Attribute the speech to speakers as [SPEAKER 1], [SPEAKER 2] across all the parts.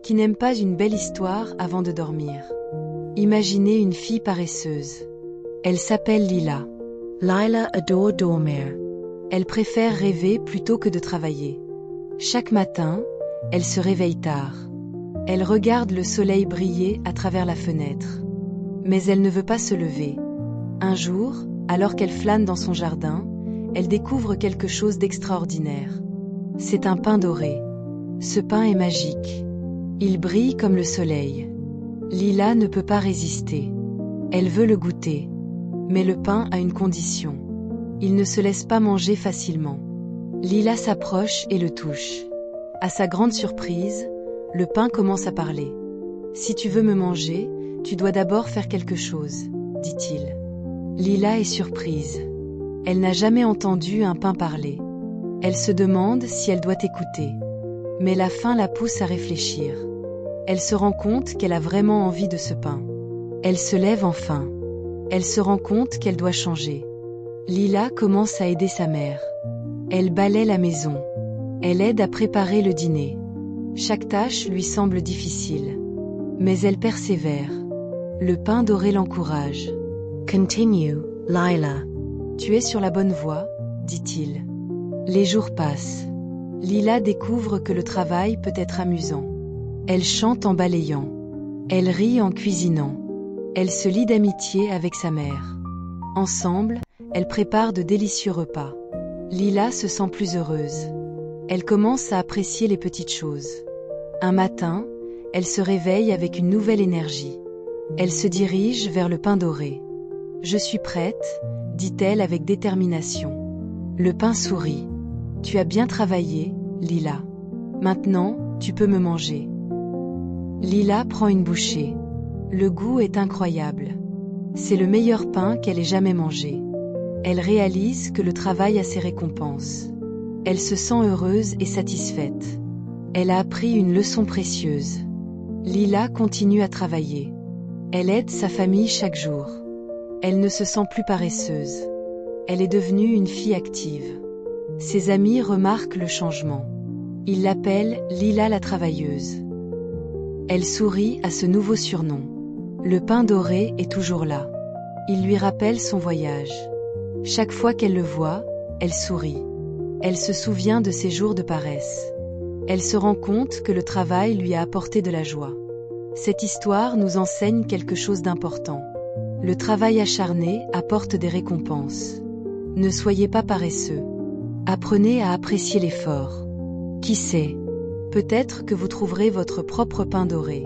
[SPEAKER 1] Qui n'aime pas une belle histoire avant de dormir? Imaginez une fille paresseuse. Elle s'appelle Lila.
[SPEAKER 2] Lila adore dormir.
[SPEAKER 1] Elle préfère rêver plutôt que de travailler. Chaque matin, elle se réveille tard. Elle regarde le soleil briller à travers la fenêtre. Mais elle ne veut pas se lever. Un jour, alors qu'elle flâne dans son jardin, elle découvre quelque chose d'extraordinaire. C'est un pain doré. Ce pain est magique. Il brille comme le soleil. Lila ne peut pas résister. Elle veut le goûter. Mais le pain a une condition. Il ne se laisse pas manger facilement. Lila s'approche et le touche. À sa grande surprise, le pain commence à parler. « Si tu veux me manger, tu dois d'abord faire quelque chose, » dit-il. Lila est surprise. Elle n'a jamais entendu un pain parler. Elle se demande si elle doit écouter. Mais la faim la pousse à réfléchir. Elle se rend compte qu'elle a vraiment envie de ce pain. Elle se lève enfin. Elle se rend compte qu'elle doit changer. Lila commence à aider sa mère. Elle balaie la maison. Elle aide à préparer le dîner. Chaque tâche lui semble difficile. Mais elle persévère. Le pain doré l'encourage.
[SPEAKER 2] « Continue, Lila. »
[SPEAKER 1] « Tu es sur la bonne voie, » dit-il. Les jours passent. Lila découvre que le travail peut être amusant. Elle chante en balayant. Elle rit en cuisinant. Elle se lie d'amitié avec sa mère. Ensemble, elles préparent de délicieux repas. Lila se sent plus heureuse. Elle commence à apprécier les petites choses. Un matin, elle se réveille avec une nouvelle énergie. Elle se dirige vers le pain doré. « Je suis prête, » dit-elle avec détermination. Le pain sourit. « Tu as bien travaillé, Lila. Maintenant, tu peux me manger. » Lila prend une bouchée. Le goût est incroyable. C'est le meilleur pain qu'elle ait jamais mangé. Elle réalise que le travail a ses récompenses. Elle se sent heureuse et satisfaite. Elle a appris une leçon précieuse. Lila continue à travailler. Elle aide sa famille chaque jour. Elle ne se sent plus paresseuse. Elle est devenue une fille active. Ses amis remarquent le changement. Ils l'appellent Lila la travailleuse. Elle sourit à ce nouveau surnom. Le pain doré est toujours là. Il lui rappelle son voyage. Chaque fois qu'elle le voit, elle sourit. Elle se souvient de ses jours de paresse. Elle se rend compte que le travail lui a apporté de la joie. Cette histoire nous enseigne quelque chose d'important. Le travail acharné apporte des récompenses. Ne soyez pas paresseux. Apprenez à apprécier l'effort. Qui sait? Peut-être que vous trouverez votre propre pain doré.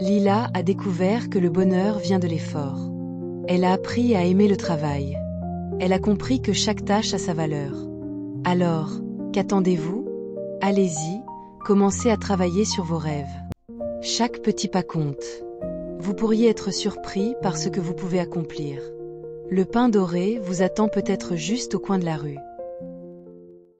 [SPEAKER 1] Lila a découvert que le bonheur vient de l'effort. Elle a appris à aimer le travail. Elle a compris que chaque tâche a sa valeur. Alors, qu'attendez-vous? Allez-y, commencez à travailler sur vos rêves. Chaque petit pas compte. Vous pourriez être surpris par ce que vous pouvez accomplir. Le pain doré vous attend peut-être juste au coin de la rue.